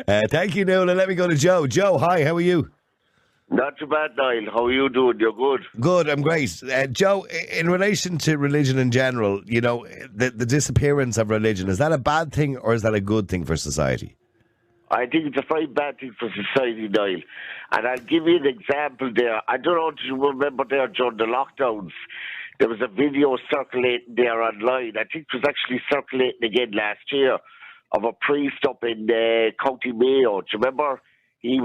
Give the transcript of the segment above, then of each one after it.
Thank you, Niall. And let me go to Joe. Joe, hi, how are you? Not too bad, Niall. How are you doing? You're good. Good, I'm great. Joe, in relation to religion in general, you know, the disappearance of religion, is that a bad thing or is that a good thing for society? I think it's a very bad thing for society, Niall. And I'll give you an example there. I don't know if you remember there during the lockdowns. There was a video circulating there online. I think it was actually circulating again last year of a priest up in County Mayo. Do you remember? He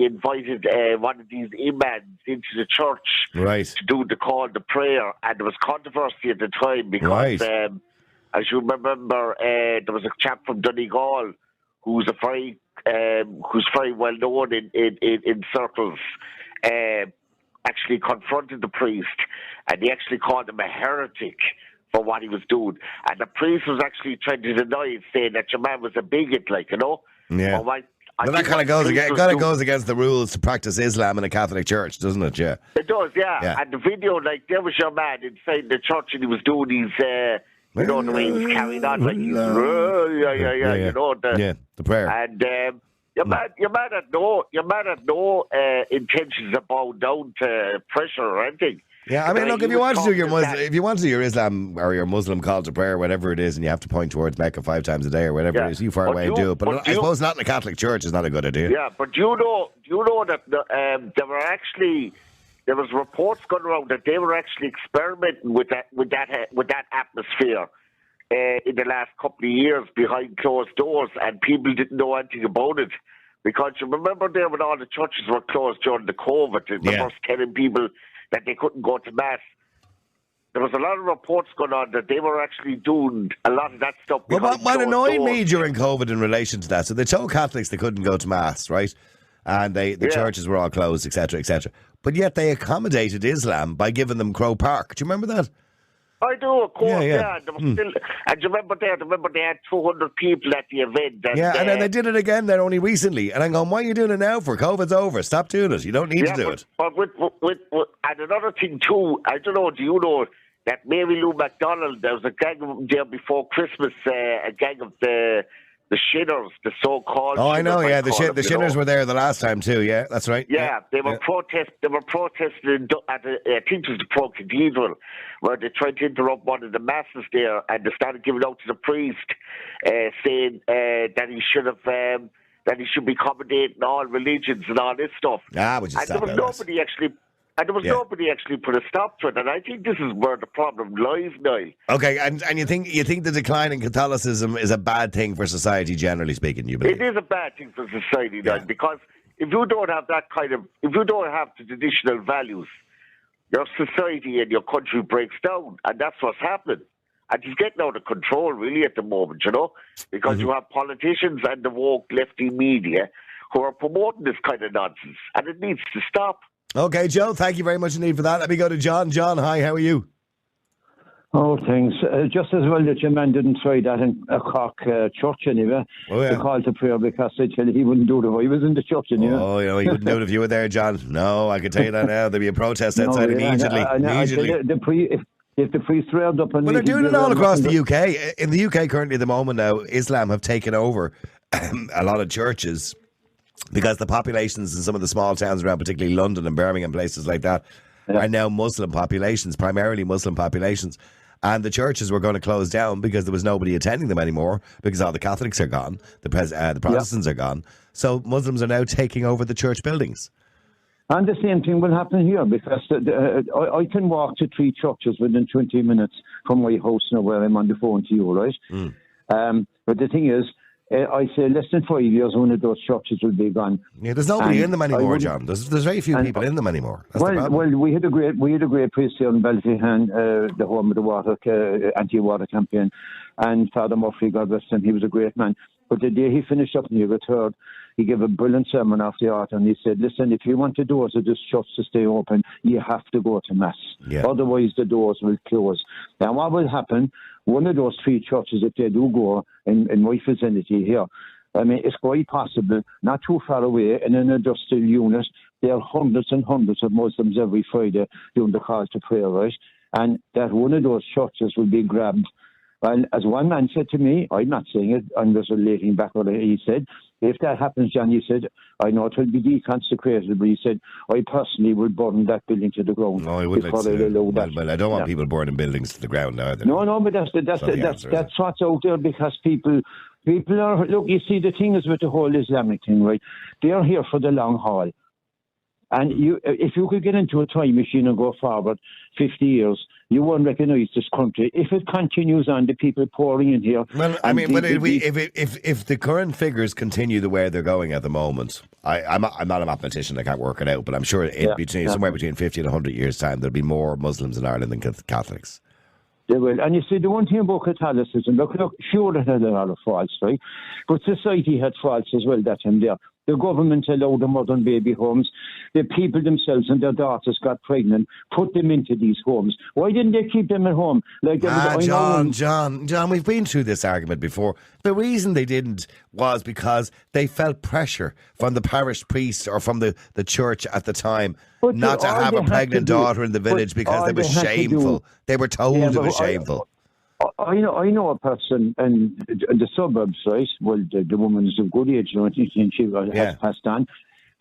invited one of these imams into the church to do the call to prayer, and there was controversy at the time because, as you remember, there was a chap from Donegal who's very well known in circles. Actually confronted the priest, and he actually called him a heretic for what he was doing. And the priest was actually trying to deny it, saying that your man was a bigot, like, you know. Yeah. But that kind of goes against the rules to practice Islam in a Catholic church, doesn't it? Yeah. It does, yeah. And the video, like, there was your man inside the church, and he was doing his, you know, the way he was carrying on, like, he's, you know, the prayer. And your man had no intentions of bowing down to pressure or anything. Yeah, I mean, look, if you want to do your Islam or your Muslim call to prayer, whatever it is, and you have to point towards Mecca 5 times a day or whatever it is, you far away and do it. But I suppose not in a Catholic church is not a good idea. Yeah, but you know that there was reports going around that they were actually experimenting with that atmosphere in the last couple of years behind closed doors, and people didn't know anything about it. Because you remember there when all the churches were closed during the COVID, they were telling people that they couldn't go to Mass. There was a lot of reports going on that they were actually doing a lot of that stuff. Well, what annoyed me during COVID in relation to that, so they told Catholics they couldn't go to Mass, right? And the churches were all closed, etc., etc. But yet they accommodated Islam by giving them Crow Park. Do you remember that? I do, of course, yeah. And do you remember they had 200 people at the event. And, and then they did it again there only recently. And I'm going, why are you doing it now for? COVID's over. Stop doing it. You don't need to do it. But and another thing too, I don't know, do you know that Mary Lou MacDonald, there was a gang of them there before Christmas, a gang of the shinners, the so-called. Oh, I know, yeah. The shinners were there the last time too. Yeah, that's right. Yeah, they were protesting. They were protesting at I think it was the Pro Cathedral, where they tried to interrupt one of the masses there, and they started giving out to the priest, saying that he should have. That he should be accommodating all religions and all this stuff. Which is there was nobody actually put a stop to it, and I think this is where the problem lies now. Okay, and you think the decline in Catholicism is a bad thing for society, generally speaking? You believe it is a bad thing for society now, because if you don't have if you don't have the traditional values, your society and your country breaks down, and that's what's happening. And it's getting out of control, really, at the moment, you know, because you have politicians and the woke lefty media who are promoting this kind of nonsense, and it needs to stop. Okay, Joe, thank you very much indeed for that. Let me go to John. John, hi, how are you? Oh, thanks. Just as well that your man didn't try that in a Cork church anyway. The call to prayer, because they tell you he wouldn't do it if he was in the church anyway. Oh, you know, he wouldn't do it if you were there, John. No, I can tell you that now. There'd be a protest outside immediately. If the priest railed up and... Well, they're doing it all across the UK. In the UK currently at the moment now, Islam have taken over a lot of churches because the populations in some of the small towns around, particularly London and Birmingham, places like that, are now Muslim populations, primarily Muslim populations. And the churches were going to close down because there was nobody attending them anymore, because all the Catholics are gone, the Protestants are gone. So Muslims are now taking over the church buildings. And the same thing will happen here, because I can walk to 3 churches within 20 minutes from my house now, where I'm on the phone to you, right? But the thing is, I say less than 5 years, one of those churches will be gone. Yeah, there's nobody in them anymore, John. There's very few people in them anymore. Well, we had a great priest here in Ballyhan, the home of the anti-water campaign, and Father Murphy, God rest him, he was a great man. But the day he finished up and he returned, he gave a brilliant sermon after the altar, and he said, listen, if you want the doors of this church to stay open, you have to go to Mass. Otherwise the doors will close. Now what will happen, one of those 3 churches, if they do go in my vicinity here, I mean, it's quite possible, not too far away, in an industrial unit, there are hundreds and hundreds of Muslims every Friday doing the call to prayer, right? And that one of those churches will be grabbed. And as one man said to me, I'm not saying it, I'm just relating back what he said if that happens, John, he said, I know it will be deconsecrated, but he said, I personally will burn that building to the ground. No, I wouldn't. Well, I don't want people burning buildings to the ground either. No, but that's what's out there, because people are, look, you see, the thing is with the whole Islamic thing, right? They are here for the long haul. And if you could get into a time machine and go forward 50 years, you won't recognise this country. If it continues on, the people pouring in here. Well, I mean, if the current figures continue the way they're going at the moment, I'm not a mathematician, I can't work it out, but I'm sure somewhere between 50 and 100 years' time, there'll be more Muslims in Ireland than Catholics. They will. And you see, the one thing about Catholicism, look, sure, it had a lot of faults, right? But society had faults as well that time there. The government allowed the modern baby homes. The people themselves and their daughters got pregnant, put them into these homes. Why didn't they keep them at home? John, we've been through this argument before. The reason they didn't was because they felt pressure from the parish priest or from the church at the time not to have a pregnant daughter in the village because it was shameful. They were told it was shameful. I know a person in the suburbs, right? Well, the woman's of good age, I think she has passed on,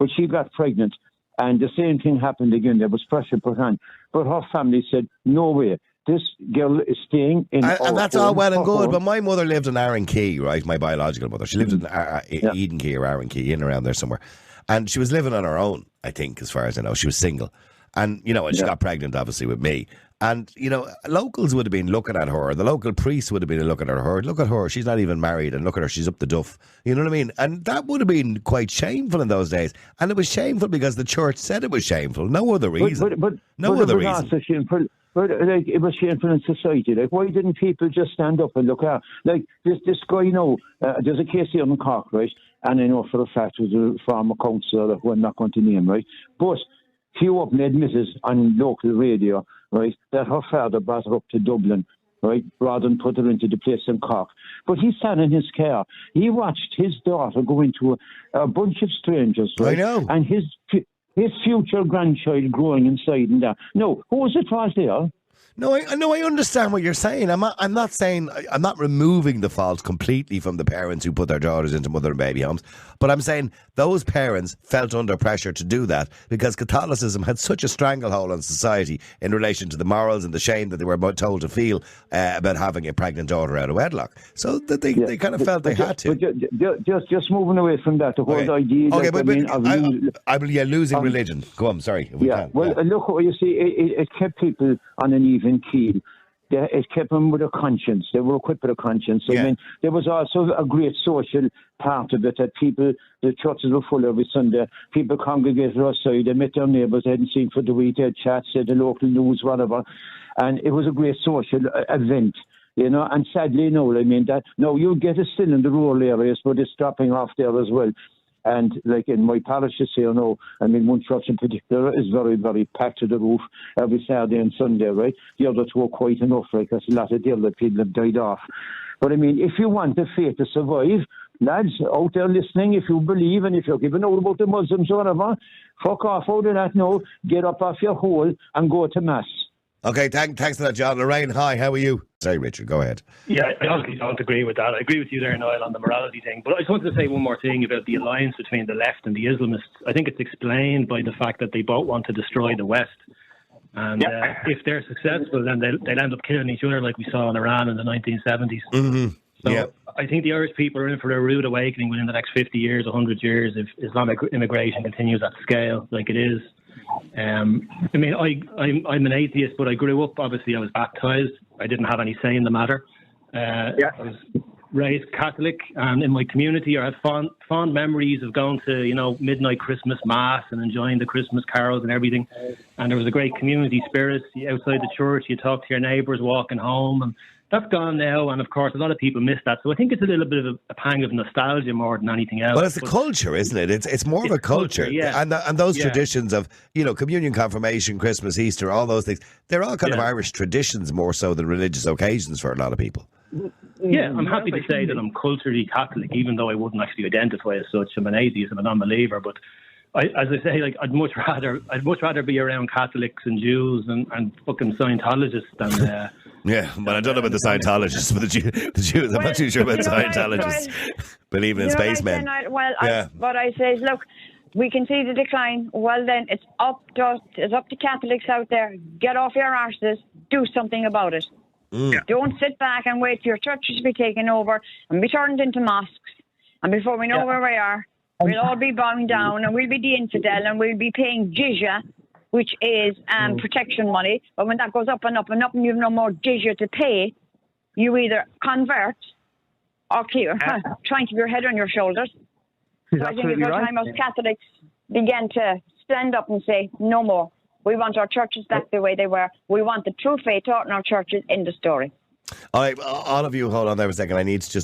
but she got pregnant, and the same thing happened again. There was pressure put on, but her family said, "No way, this girl is staying in." And that's all well and good, but my mother lived in Arran Key, right? My biological mother, she lived in Eden Key or Arran Key, in around there somewhere, and she was living on her own. I think, as far as I know, she was single, and and she got pregnant, obviously, with me. And, locals would have been looking at her. The local priest would have been looking at her. Look at her. She's not even married. And look at her. She's up the duff. You know what I mean? And that would have been quite shameful in those days. And it was shameful because the church said it was shameful. No other reason. No other reason. It was shameful in society. Like, why didn't people just stand up and look out? Like, this guy, there's a case here in Cork, right? And I know for a fact it was a former councillor who I'm not going to name, right? But she opened admitted on local radio, right, that her father brought her up to Dublin, right, rather than put her into the place in Cork. But he sat in his car. He watched his daughter go into a bunch of strangers, right? I know. And his future grandchild growing inside and that. No, who was it was there? No, I understand what you're saying. I'm not removing the fault completely from the parents who put their daughters into mother and baby homes, but I'm saying those parents felt under pressure to do that because Catholicism had such a stranglehold on society in relation to the morals and the shame that they were told to feel about having a pregnant daughter out of wedlock. So that they kind of felt they had to. But just moving away from that, the whole idea. Okay, losing religion. Go on, sorry. Look, you see, it kept people on an even keel. It kept them with a conscience. They were equipped with a conscience. I mean, there was also a great social part of it that the churches were full every Sunday. People congregated outside. They met their neighbours they hadn't seen for the week. They had chats, they had the local news, whatever. And it was a great social event. And sadly, you get it still in the rural areas, but it's dropping off there as well. And like in my parishes here, one church in particular is very, very packed to the roof every Saturday and Sunday, right? The other two are quite enough, right? Because a lot of the other people have died off. But if you want the faith to survive, lads out there listening, if you believe and if you're giving out about the Muslims or whatever, fuck off out of that now, get up off your hole and go to Mass. Okay, thanks for that, John. Lorraine, hi, how are you? Sorry, Richard, go ahead. Yeah, I honestly don't agree with that. I agree with you there, Niall, on the morality thing. But I just wanted to say one more thing about the alliance between the left and the Islamists. I think it's explained by the fact that they both want to destroy the West. And if they're successful, then they'll end up killing each other like we saw in Iran in the 1970s. Mm-hmm. So I think the Irish people are in for a rude awakening within the next 50 years, 100 years, if Islamic immigration continues at scale like it is. I'm an atheist, but I grew up, obviously I was baptised. I didn't have any say in the matter. I was raised Catholic, and in my community I have fond memories of going to, midnight Christmas Mass and enjoying the Christmas carols and everything. And there was a great community spirit. Outside the church, you talk to your neighbours walking home, and that's gone now, and of course a lot of people miss that. So I think it's a little bit of a pang of nostalgia more than anything else. Well, it's a culture, isn't it? It's more of a culture. And those traditions of, communion, confirmation, Christmas, Easter, all those things, they're all kind of Irish traditions more so than religious occasions for a lot of people. Yeah, I'm happy to say that I'm culturally Catholic, even though I wouldn't actually identify as such. I'm an atheist, I'm a non-believer, but as I say, like I'd much rather be around Catholics and Jews and fucking Scientologists than. Yeah, but I don't know about the Scientologists, but the Jews. I'm not too sure about Scientologists believing in spacemen. What I say is, look, we can see the decline. Well, then it's up to Catholics out there. Get off your arses. Do something about it. Don't sit back and wait for your churches to be taken over and be turned into mosques. And before we know where we are, we'll all be bowing down and we'll be the infidel and we'll be paying jizya, which is protection money. But when that goes up and up and up and you have no more jizya to pay, you either convert or try and keep your head on your shoulders. So I think it's about time us Catholics began to stand up and say, no more. We want our churches back the way they were. We want the true faith taught in our churches in the story. All right, all of you, hold on there a second. I need to just